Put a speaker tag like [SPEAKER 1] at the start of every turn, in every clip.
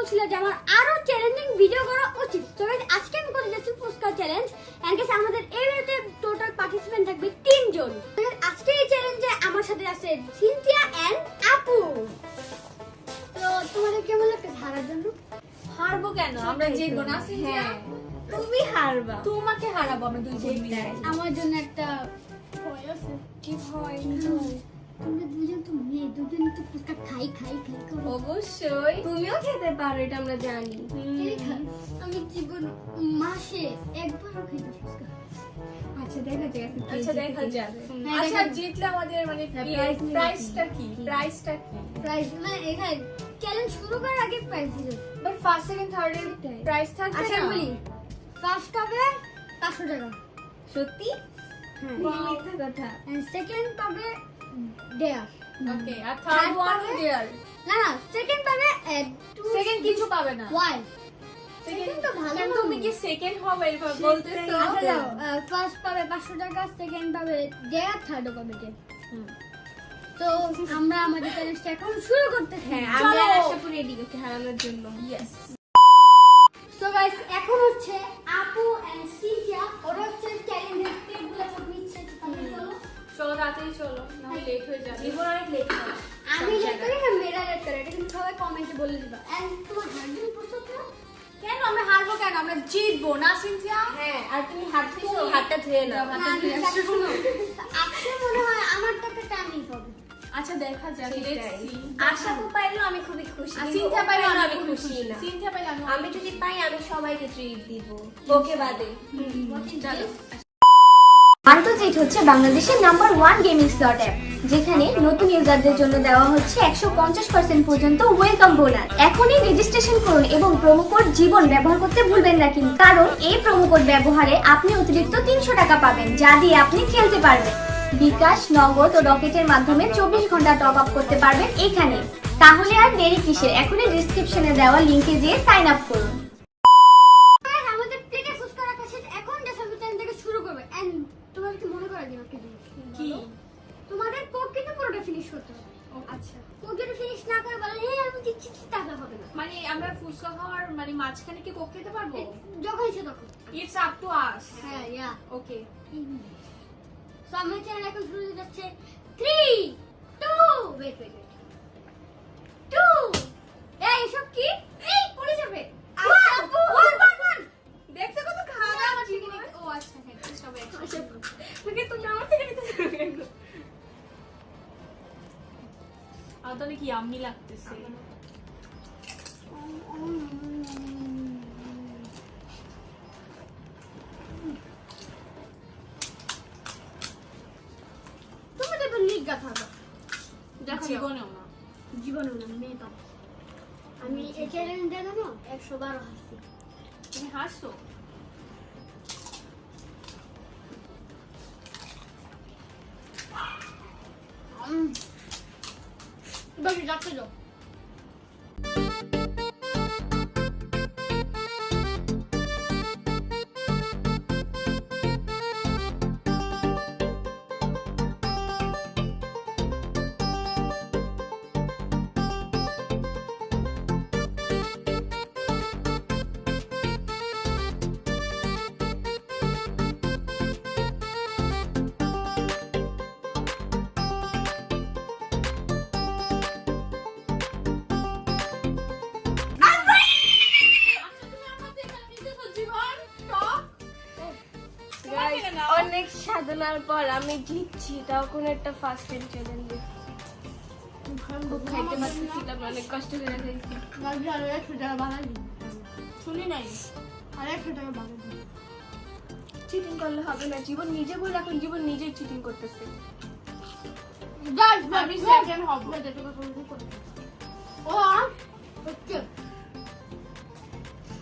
[SPEAKER 1] বলছিল যে আমার আরো চ্যালেঞ্জিং ভিডিও করা উচিত। তো আজকে আমি করতে যাচ্ছি ফুচকা চ্যালেঞ্জ। এন্ড আমাদের এই ভিডিওতে টোটাল পার্টিসিপেন্ট থাকবে 3 জন। আজকে এই চ্যালেঞ্জে আমার সাথে আছে সিনথিয়া এন্ড আপু। তো তোমাদের কেমন লাগছে হারার জন্য?
[SPEAKER 2] হারবো কেন? আমরা জিতবো না। হ্যাঁ, তুমি হারবা, তোমাকে হারাবো আমরা দুই জন মিলে।
[SPEAKER 1] আমার জন্য একটা ভয় আছে।
[SPEAKER 2] কি ভয়?
[SPEAKER 1] তোমরা দুজন তো মেয়ে, দুজন তো ফুচকা খাই করো।
[SPEAKER 2] অবশ্যই
[SPEAKER 3] তুমিও খেতে পারো, এটা আমরা জানি।
[SPEAKER 1] আমি জীবন মাসে একবারও খাইতে ফুচকা।
[SPEAKER 3] আচ্ছা দেখা যাক।
[SPEAKER 2] আচ্ছা দেখা যাবে।
[SPEAKER 1] হ্যাঁ,
[SPEAKER 2] আচ্ছা
[SPEAKER 1] দেখা-
[SPEAKER 2] জিতলে আমাদের মানে
[SPEAKER 3] প্রাইসটা
[SPEAKER 2] প্রাইসটা কি? প্রাইসটা কি?
[SPEAKER 1] প্রাইস মানে এখানে চ্যালেঞ্জ শুরু করার আগে প্রাইস দিল।
[SPEAKER 2] বাট ফার্স্ট সেকেন্ড থার্ড এর
[SPEAKER 3] সেটাই।
[SPEAKER 2] প্রাইস থাকবে
[SPEAKER 1] আচ্ছা
[SPEAKER 2] না?
[SPEAKER 1] বলি, ফার্স্ট পাবে 500 টাকা,
[SPEAKER 3] সত্যি?
[SPEAKER 1] হ্যাঁ,
[SPEAKER 3] মিথ্যা কথা।
[SPEAKER 1] এন্ড সেকেন্ড পাবে 1.5।
[SPEAKER 2] ওকে, আর থার্ড
[SPEAKER 1] Third
[SPEAKER 2] ওয়ান
[SPEAKER 1] পাবে?
[SPEAKER 2] দেয়ার।
[SPEAKER 1] না সেকেন্ড পাবে 2।
[SPEAKER 2] সেকেন্ড কিছু পাবে না।
[SPEAKER 1] ওয়াই
[SPEAKER 2] সেকেন্ড
[SPEAKER 1] তো ভালো
[SPEAKER 2] কেন
[SPEAKER 1] না।
[SPEAKER 2] তুমি কি সেকেন্ড হবে এরকম বলতেছো?
[SPEAKER 1] আচ্ছা যাও, ফার্স্ট পাবে 500 টাকা, সেকেন্ড পাবে 1.5, থার্ড পাবে 1.5। তো আমরা আমাদের চ্যালেঞ্জটা এখন শুরু করতেছি।
[SPEAKER 3] হ্যাঁ,
[SPEAKER 2] চলো।
[SPEAKER 3] আমি আর আশাপুর রেডি করতে হারানোর জন্য।
[SPEAKER 2] ইয়েস।
[SPEAKER 1] সো গাইস, এখন হচ্ছে আপু এন্ড সিনথিয়া, ওরা হচ্ছে চ্যালেঞ্জের টেপগুলো সব নিচ্ছে। তোমরা চলো,
[SPEAKER 2] চলো তাড়াতাড়ি চলো, না হলে লেট হয়ে যাবে।
[SPEAKER 3] জীবন অনেক লেট হয়।
[SPEAKER 1] আমি লেট করি না, মেয়েরা লেট করে, এটা কিন্তু সবাই কমেন্টে বলে দিবা। এন্ড তোমার হার্ডলি প্রস্তুত না?
[SPEAKER 2] কেন আমরা হারবো কেন? আমরা জিতবো না সিনথিয়া?
[SPEAKER 3] হ্যাঁ, আর তুমি হাঁটতেছো, হাতটা ধুয়ে নাও।
[SPEAKER 1] না, আমি একটা শুনো, আজকে মনে হয় আমার টাকাটা আমি পাবো।
[SPEAKER 2] আচ্ছা দেখা যাক,
[SPEAKER 3] সেটাই।
[SPEAKER 2] Let's see.
[SPEAKER 3] আশাপু পাইলেও আমি খুবই খুশি।
[SPEAKER 2] আর
[SPEAKER 3] কিন্তু
[SPEAKER 2] সিনথিয়া
[SPEAKER 3] ও
[SPEAKER 2] পাইলে
[SPEAKER 3] পাইলেও
[SPEAKER 2] আমি
[SPEAKER 3] আমি খুশি না।
[SPEAKER 2] সিনথিয়া পাইলে
[SPEAKER 3] আমি যদি পাই আমি সবাইকে ট্রিট দিব, ওকে বাদে।
[SPEAKER 2] চলো।
[SPEAKER 3] আন্তর্জাতিক হচ্ছে বাংলাদেশের নাম্বার 1 গেমিং স্লট অ্যাপ, যেখানে নতুন ইউজারদের জন্য দেওয়া হচ্ছে 150% পর্যন্ত ওয়েলকাম বোনাস। এখনই রেজিস্ট্রেশন করুন এবং প্রোমো কোড জীবন ব্যবহার করতে ভুলবেন না কিন্তু, কারণ এই প্রোমো কোড ব্যবহারে আপনি অতিরিক্ত 300 টাকা পাবেন, যা দিয়ে আপনি খেলতে পারবেন। বিকাশ, নগদ ও রকেটের মাধ্যমে 24 ঘন্টা টপ আপ করতে পারবেন এখানে। তাহলে আর দেরি কিসের? এখনই ডেসক্রিপশনে দেওয়া লিংকে গিয়ে সাইন আপ করুন।
[SPEAKER 1] গাইস, আমাদের প্লেটে ফুচকা রাখা শেষ, এখন ডেসার্ট চ্যালেঞ্জ থেকে শুরু করবে। এন্ড তোমার কি মনে করা দিন একটা জিনিস
[SPEAKER 2] কি?
[SPEAKER 1] তোমাদের কোক কিন্তু পুরোটা ফিনিশ করতে হবে।
[SPEAKER 2] আচ্ছা,
[SPEAKER 1] কোক যদি ফিনিশ না করে বলে এই আমি দিচ্ছি, তাহলে হবে না।
[SPEAKER 2] মানে আমরা ফুচকা খাওয়ার মানে মাঝখানে কি কোক খেতে পারবো?
[SPEAKER 1] যখন ইচ্ছে তখন।
[SPEAKER 2] It's up to us.
[SPEAKER 1] হ্যাঁ, ইয়া।
[SPEAKER 2] ওকে।
[SPEAKER 1] সো আমার চ্যানেল এখন শুরু হতে যাচ্ছে 3 2 ওয়েট 2 এই সব কি? এই পড়ে যাবে।
[SPEAKER 2] আপু,
[SPEAKER 1] 1
[SPEAKER 2] দেখছো কত খাওয়া আমার চিকেন। ও আচ্ছা, হ্যাঁ সবাই একসাথে।
[SPEAKER 3] তোকে তো আমার থেকে নিতে হবে।
[SPEAKER 2] আর তো অনেক ইয়াম্মি লাগতেছে।
[SPEAKER 1] তোমাদের তো লিগ গাথা হবে। দেখো
[SPEAKER 2] জীবনেও না।
[SPEAKER 1] জীবনে না মেয়ে পাবো। আমি এই চ্যালেঞ্জটা জানো 112 হাসি।
[SPEAKER 2] তুমি হাসছো?
[SPEAKER 1] বাকি যাচ্ছে যাও।
[SPEAKER 3] Guys, অনেক সাধনার পর আমি জিতছি, তাও কোন একটা ফার্স্ট টাইম চ্যালেঞ্জে। খুব খাইতে পারতেছিলাম, অনেক কষ্ট করে খাইছি।
[SPEAKER 1] বাকি আর 100 টাকা বাড়ালি।
[SPEAKER 2] শুনি নাই।
[SPEAKER 1] আর 100 টাকা বাড়ালি।
[SPEAKER 3] চিটিং করলে হবে না, জীবন নিজে বলে এখন জীবন নিজেই চিটিং করতেছে।
[SPEAKER 1] গাইস,
[SPEAKER 2] আমি সেকেন্ড হব।
[SPEAKER 1] ও ওকে।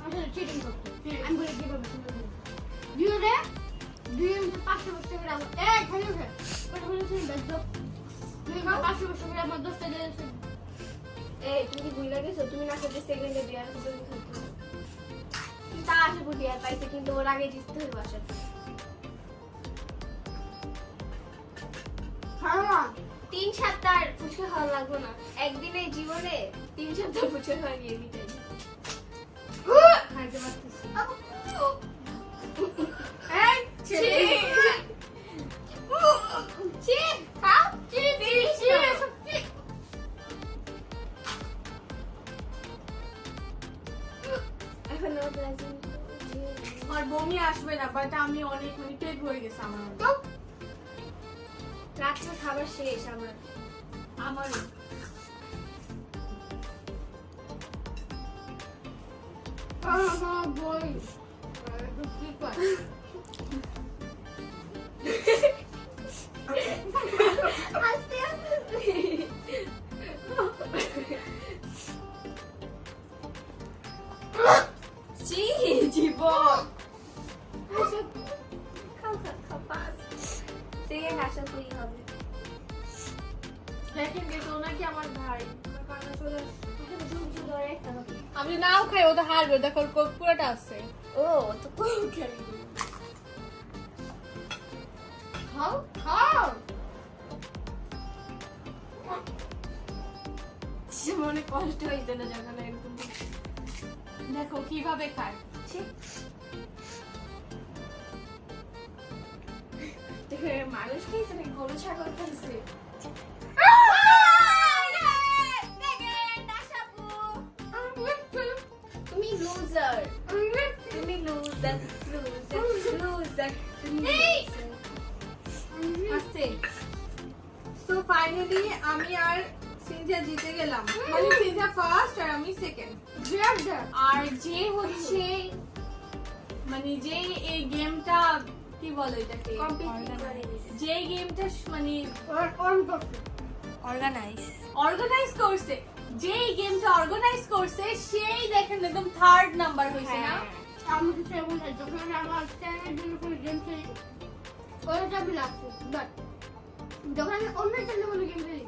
[SPEAKER 1] আমি চিটিং করতে। আমি বলে দিব দিওরে 500 বছর করে আমার এই খালি উঠে কত বলেছিস দেখো তুমি 500 বছর করে আমার 10 টা দিয়েছে।
[SPEAKER 3] এই তুমি কি ভুলে গেছো? তুমি না করতে সেকেন্ডে ডিয়ার পর্যন্ত থাকতো। তা আসে বুঝিয়ে পাইছে, কিন্তু ওর আগে জিততে হবে আশা।
[SPEAKER 1] হ্যাঁ
[SPEAKER 3] 3 সপ্তাহ ফুচকা খাওয়া লাগবে না, একদিনে জীবনে 3 সপ্তাহ ফুচকা খাওয়া গিয়ে মিটাই।
[SPEAKER 2] খাইতে পারতেছি
[SPEAKER 3] এই ছি ছি খাও ছি ছি এখন
[SPEAKER 2] আর বমি আসবে না বাট আমি অনেক মানে পেট ভরে গেছে আমার
[SPEAKER 3] রাত্রে খাবার শেষ আমার
[SPEAKER 2] আমারও
[SPEAKER 3] বই
[SPEAKER 2] কি কয়
[SPEAKER 3] আস্তে আস্তে
[SPEAKER 2] জি জীবন
[SPEAKER 3] খাও খাও খাও পাস সেকেন্ড আশা করি হবে
[SPEAKER 2] দেখেন দেখো নাকি আমার ভাই
[SPEAKER 3] কান্না চলে আসছে ধরে একটা হবে
[SPEAKER 2] আমি নাও খাই ও তো হারবে দেখো ওর কোক পুরোটা আছে
[SPEAKER 3] ও তো কোন খেলি খাও খাও
[SPEAKER 2] মনে কষ্ট হইছে না যখন এরকম দেখো কিভাবে খায়
[SPEAKER 3] দেখে মানুষ খেয়েছে নাকি গরু ছাগল খেয়েছে তুমি লুজার তুমি লুজার লুজার
[SPEAKER 2] আছে সো ফাইনালি আমি আর সিনথিয়া জিতে গেলাম মানে সিনথিয়া ফার্স্ট আর আমি সেকেন্ড আর যে হচ্ছে মানে যে এই গেমটা কি বলে এটাকে যে গেমটা মানে অর্গানাইজ করছে যেই গেমটা অর্গানাইজ করছে সেই দেখেন একদম থার্ড নাম্বার হয়েছে না
[SPEAKER 1] আমি কিছু এমন নাই যখন আমি আমার চ্যানেলের জন্য কোনো গেম খেলি ওটা আমি লাগছে বাট যখন আমি অন্য চ্যানেলে কোনো গেম খেলি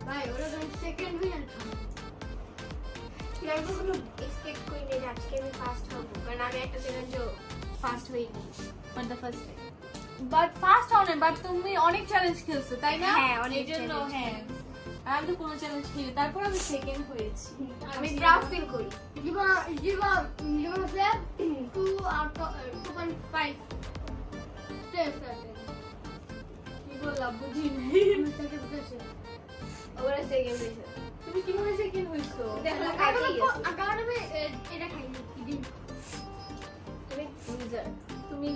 [SPEAKER 1] ভাই ওরা যখন সেকেন্ড হয়ে যায়
[SPEAKER 3] আমি কখনো এক্সপেক্ট করিনি যে আজকে আমি ফার্স্ট হব কারণ আমি একটা চ্যালেঞ্জও ফার্স্ট হইনি
[SPEAKER 2] for the first time but first হনে বাট তুমি অনেক চ্যালেঞ্জ খেলছো তাই না
[SPEAKER 3] হ্যাঁ, অনেক
[SPEAKER 2] এই জন্য
[SPEAKER 3] challenge
[SPEAKER 2] হ্যাঁ আর আমি তো কোনো চ্যালেঞ্জ খেলি তারপর আমি সেকেন্ড হয়েছি
[SPEAKER 3] আমি প্রাউড ফিল করি
[SPEAKER 1] জীবন হচ্ছে 2 out of 2.5 টেস্ট আছে
[SPEAKER 2] কি বললাম বুঝিনি
[SPEAKER 1] সেকেন্ড টেস্ট
[SPEAKER 3] ওরা সেকেন্ড হয়েছে
[SPEAKER 2] তুমি কিভাবে সেকেন্ড হইছো
[SPEAKER 3] দেখো কাটিয়ে গেছে
[SPEAKER 1] আগার আমি এটা খাইনি দিন
[SPEAKER 3] তুমি লুজার
[SPEAKER 2] তুমি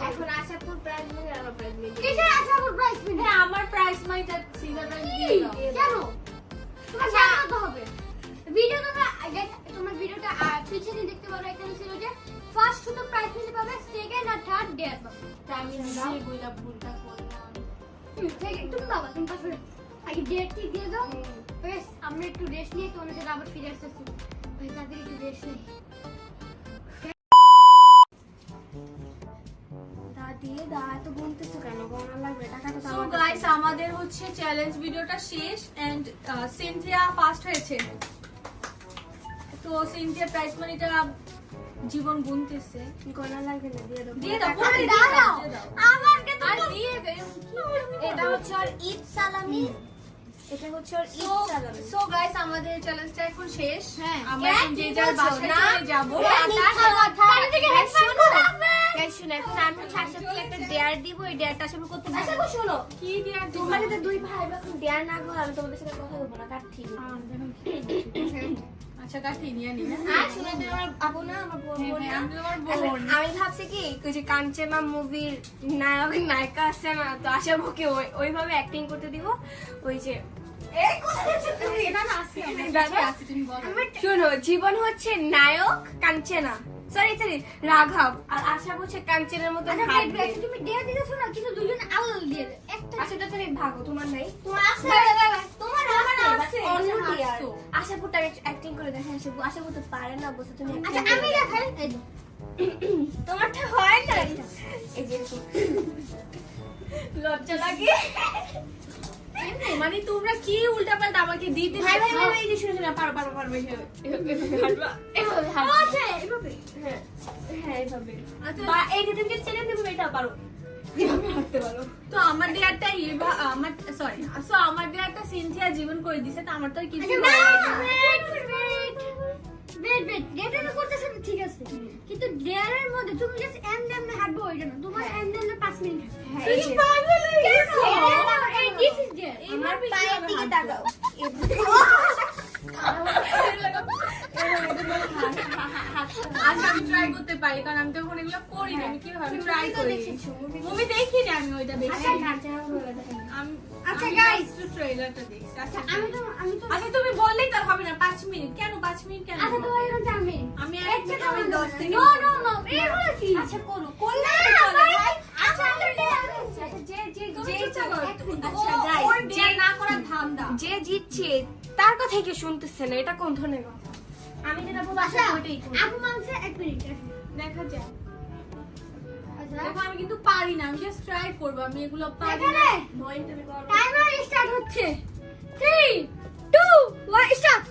[SPEAKER 3] এখন আশাপুর প্রাইজ মানে আমার প্রাইজ নেই
[SPEAKER 1] কিসে আছে আমার প্রাইস মিনি
[SPEAKER 2] হ্যাঁ আমার প্রাইস মাইটা সিঙ্গার প্রাইস দিয়ে দাও
[SPEAKER 1] কেন তোমার জানাতে হবে ভিডিও তোমার ভিডিওটা পিছনে দেখতে পারো এখানে ছিল যে ফার্স্ট শুধু প্রাইস মিনি পাবে সেকেন্ড আর থার্ড ডেয়ার পাবে
[SPEAKER 2] আমি নিজে বইলা ভুলটা করলাম
[SPEAKER 1] তুমি বাবা তুমি পাশে আগে ডেটটি দিয়ে দাও বেশ আমরা একটু রেস্ট নিয়ে তোমাদের সাথে আবার ফিরে আসতেছি ভাই তাদের একটু রেস্ট নেই
[SPEAKER 3] দা তো বলতেছো কেন গণনা লাগবে টাকা তো
[SPEAKER 2] সো গাইস আমাদের হচ্ছে চ্যালেঞ্জ ভিডিওটা শেষ এন্ড সিনথিয়া ফার্স্ট হয়েছে তো সিনথিয়া প্রাইস মানিটা জীবন গুনতেছে
[SPEAKER 3] গণনা লাগবে না দিয়ে দাও
[SPEAKER 2] দিয়ে দাও
[SPEAKER 1] আরে
[SPEAKER 2] দিয়ে
[SPEAKER 1] দাঁড়াও
[SPEAKER 2] দাও
[SPEAKER 1] আমাকে তো
[SPEAKER 2] আর দিয়ে দাও
[SPEAKER 3] এটা হচ্ছে আর ঈদ সালামি এটা হচ্ছে আর ঈদ সালামি
[SPEAKER 2] সো গাইস আমাদের চ্যালেঞ্জটা এখন শেষ
[SPEAKER 1] হ্যাঁ।
[SPEAKER 2] আমরা এখন যে যার বাসায় চলে যাব
[SPEAKER 3] এখন আমি হচ্ছে আশাপুরকে একটা ডেয়ার দিব এই ডেয়ারটা আশাপুর করতে
[SPEAKER 1] আচ্ছা শোনো
[SPEAKER 2] কি দিয়া
[SPEAKER 3] তোমার যদি দুই ভাই এখন ডেয়ার না করো আমি তোমাদের সাথে কথা বলবো না কাট ঠিক
[SPEAKER 2] আচ্ছা কাঠি নিয়ে নি
[SPEAKER 3] আর শুনে তুমি আমার আপু না আমার বোন বোন না?
[SPEAKER 2] আমি তোমার
[SPEAKER 3] এখন
[SPEAKER 2] বোন
[SPEAKER 3] আমি ভাবছি কি ওই যে কাঞ্চনা মুভির নায়ক নায়িকা আছে না তো আশাপুরকে ওইভাবে অ্যাক্টিং করতে দিব ওই যে এই কথা বলছো তুমি এটা না আছে
[SPEAKER 2] দাদা আছে তুমি বলো
[SPEAKER 3] শোনো জীবন হচ্ছে নায়ক কাঞ্চনা সরি রাঘব আর আশা হচ্ছে কাঞ্চনের মতো
[SPEAKER 1] আচ্ছা
[SPEAKER 3] হাত
[SPEAKER 1] wait, তুমি ডেয়ার দিতেছো না কিন্তু দুজন আলাদা দিয়ে দে একটা
[SPEAKER 3] আচ্ছা তো তুমি ভাগো তোমার নাই
[SPEAKER 1] তোমার আছে
[SPEAKER 3] তোমার আছে অন্য
[SPEAKER 2] আছে।
[SPEAKER 3] ডিয়ার আশাপুরটা অ্যাক্টিং করে দেখেন আশাপুর তো পারে না বসে তুমি acting
[SPEAKER 1] আচ্ছা
[SPEAKER 3] করে
[SPEAKER 1] আমি
[SPEAKER 3] দেখো।
[SPEAKER 1] দেখাই
[SPEAKER 3] তোমারটা হয় না এই যে এরকম। লজ্জা লাগে
[SPEAKER 2] মানে তোমরা কি উল্টাপাল্টা আমাকে দিতে
[SPEAKER 3] ভাই ভাই ভাই ভাই, এই যে শুনে শুনে পারো পারো পারো এইভাবে হাঁটবা এভাবে হাঁটবা
[SPEAKER 1] আছে এভাবে
[SPEAKER 3] হ্যাঁ হ্যাঁ এইভাবে
[SPEAKER 2] আচ্ছা।
[SPEAKER 3] বা এই যে তুমি ছেড়ে দেবো এটা পারো এভাবে হাঁটতে পারো
[SPEAKER 2] তো আমার ডেয়ারটা আমার সরি সো আমার ডেয়ারটা সিনথিয়া জীবন করে দিছে তো আমার তো আর কিছু
[SPEAKER 1] আচ্ছা
[SPEAKER 2] বলার
[SPEAKER 1] না
[SPEAKER 2] নেই।
[SPEAKER 1] ওয়েট ডেটা তো করতেছ ঠিক আছে
[SPEAKER 2] আচ্ছা আমি ট্রাই করতে পারি কারণ আমি তখন এগুলো করি না, আমি কিভাবে ট্রাই করি। মুভি দেখিনি আমি ওইটা বেশি।
[SPEAKER 1] আচ্ছা গাইস,
[SPEAKER 2] ট্রেলারটা দেখছি। আচ্ছা
[SPEAKER 1] আমি তো
[SPEAKER 2] আচ্ছা তুমি বললেই তার হবে না 5 মিনিট, কেন 5 মিনিট কেন?
[SPEAKER 1] আচ্ছা তো এখন জানবে
[SPEAKER 2] আমি
[SPEAKER 1] আমি
[SPEAKER 2] 10 থেকে
[SPEAKER 1] নো নো নো এই বলেছি।
[SPEAKER 3] আচ্ছা করো করলে
[SPEAKER 1] না,
[SPEAKER 3] চলে।
[SPEAKER 1] ভাই, আচ্ছা
[SPEAKER 2] যে না করার ধান্দা।
[SPEAKER 3] যে জিতছে তার কথাই কি শুনতেছে না, এটা কোন ধরনের কথা? আমি যেটা বলবো
[SPEAKER 1] আচ্ছা
[SPEAKER 3] আসলে ওইটাই করবো।
[SPEAKER 1] আপু মাংসে 1 মিনিট।
[SPEAKER 2] দেখা যায়।
[SPEAKER 1] আচ্ছা
[SPEAKER 2] দেখো আমি কিন্তু পারি না, আমি জাস্ট ট্রাই করব, আমি এগুলো পারি না।
[SPEAKER 1] এখানে
[SPEAKER 3] ভয় তুমি করো।
[SPEAKER 1] টাইমার স্টার্ট হচ্ছে 3 2 1 স্টার্ট।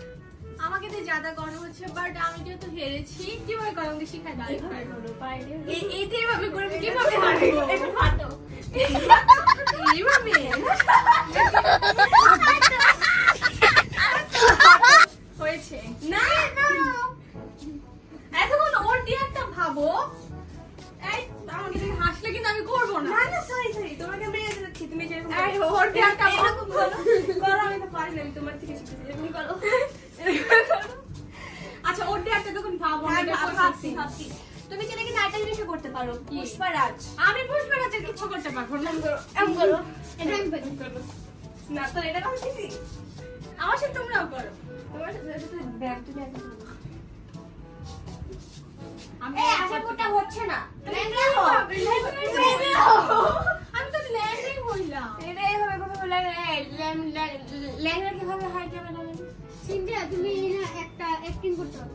[SPEAKER 2] আমাকে দিয়ে জাদা করানো হচ্ছে, বাট আমি যেহেতু হেরেছি কিভাবে করানো আমাকে শিখাই দাও।
[SPEAKER 3] এইভাবে করো, পারলে।
[SPEAKER 2] এইটা এভাবে করে আমি কিভাবে পারবো?
[SPEAKER 3] একটু ফাটো।
[SPEAKER 2] এইভাবে হয়েছে
[SPEAKER 1] না না
[SPEAKER 2] এতক্ষণ ওর দিয়ে একটা ভাবো। এই আমাকে দেখে হাসলে কিন্তু আমি করবো না।
[SPEAKER 3] না না সরি সরি, তোমাকে মেরে দিচ্ছি, তুমি যেরকম
[SPEAKER 2] এই ওর দিয়ে একটা ভাবো।
[SPEAKER 3] এরকম করো। করো, আমি তো পারি না, আমি তোমার থেকে শিখেছি, এরকম করো।
[SPEAKER 2] আচ্ছা ওর দিয়ে একটা তখন ভাবো। আমি এটা করতেছি।
[SPEAKER 3] ভাবছি ভাবছি। তুমি চাইলে কিন্তু আরেকটা জিনিসও করতে পারো, পুষ্পারাজ।
[SPEAKER 2] আমি পুষ্পরাজের কিছু করতে পারবো না।
[SPEAKER 3] এমন করো।
[SPEAKER 1] এটা আমি পারি।
[SPEAKER 3] না তো এটা আমি শিখি।
[SPEAKER 2] আমার সাথে তোমরাও করো।
[SPEAKER 3] তোমার সাথে তুমি ব্যাগ তুমি একদম করো।
[SPEAKER 2] আমি
[SPEAKER 3] এই আশা করতে হচ্ছে না।
[SPEAKER 2] আমি তো ল্যান্ডিং হইলাম।
[SPEAKER 3] এটা এইভাবে কথা বলে ল্যাংড়া কিভাবে হয় কেমন হবে?
[SPEAKER 1] সিনথিয়া তুমি না একটা অ্যাক্টিং করতে পারো।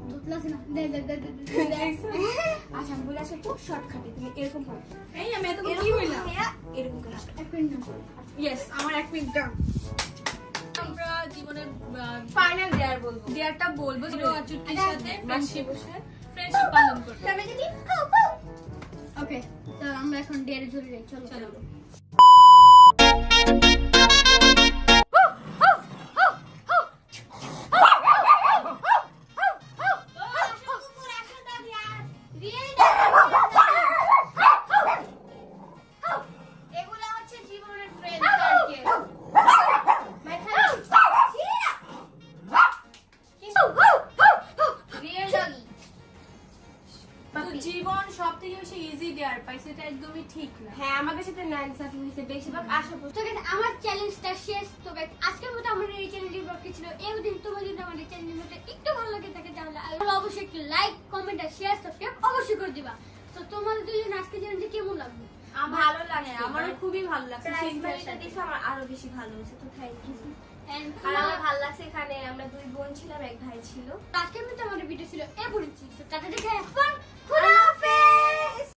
[SPEAKER 1] দুতলা সিনা দে দে দে দে
[SPEAKER 3] আচ্ছা আমি বলে আসি খুব শর্টকাটে, তুমি এরকম করো।
[SPEAKER 2] এই আমি এত কি হইলাম?
[SPEAKER 3] এরকম করে হাঁটো।
[SPEAKER 1] অ্যাক্টিং না
[SPEAKER 2] ইয়েস আমার 1 মিনিট দাও। আমরা জীবনের
[SPEAKER 3] ফাইনাল ডেয়ার বলবো।
[SPEAKER 2] ডিয়ারটা বলবো যে চুটকির সাথে ফ্রেন্ডশিপ পালন করতে।
[SPEAKER 1] ওকে তো আমরা এখন ডেয়ারে চলে যাই। চলো
[SPEAKER 2] চলো।
[SPEAKER 3] এগুলো হচ্ছে জীবনের ফ্রেন্ড সার্কেল। Real doggy.
[SPEAKER 2] তো জীবন সবথেকে বেশি ইজি ডিয়ার পাই, সেটা একদমই ঠিক না।
[SPEAKER 3] হ্যাঁ আমাদের সাথে নাইন সাফি হয়েছে বেশিরভাগ আশা
[SPEAKER 1] তো guys, আমার চ্যালেঞ্জটা শেষ। তো guys, আজকের মতো আমাদের এই চ্যালেঞ্জের ব্লগ ছিল। এই দিন তোমার যদি আমাদের চ্যানেলের মধ্যে একটু ভালো লাগে থাকে তাহলে অবশ্যই একটু লাইক কমেন্ট আর শেয়ার সাবস্ক্রাইব অবশ্যই করে দিবা। তো তোমাদের দুজন আজকে চ্যালেঞ্জে কেমন লাগলো?
[SPEAKER 3] ভালো লাগছে।
[SPEAKER 2] আমারও খুবই ভালো লাগছে।
[SPEAKER 3] সিনথিয়াটা দেখে আমার আরো বেশি ভালো হয়েছে, তো থ্যাংক ইউ।
[SPEAKER 1] And
[SPEAKER 3] আর আমার ভালো লাগছে এখানে আমরা দুই বোন ছিলাম, এক ভাই ছিল।
[SPEAKER 1] আজকের মতো আমাদের ভিডিও ছিল এ পরিচিত। টাটা দেখে এখন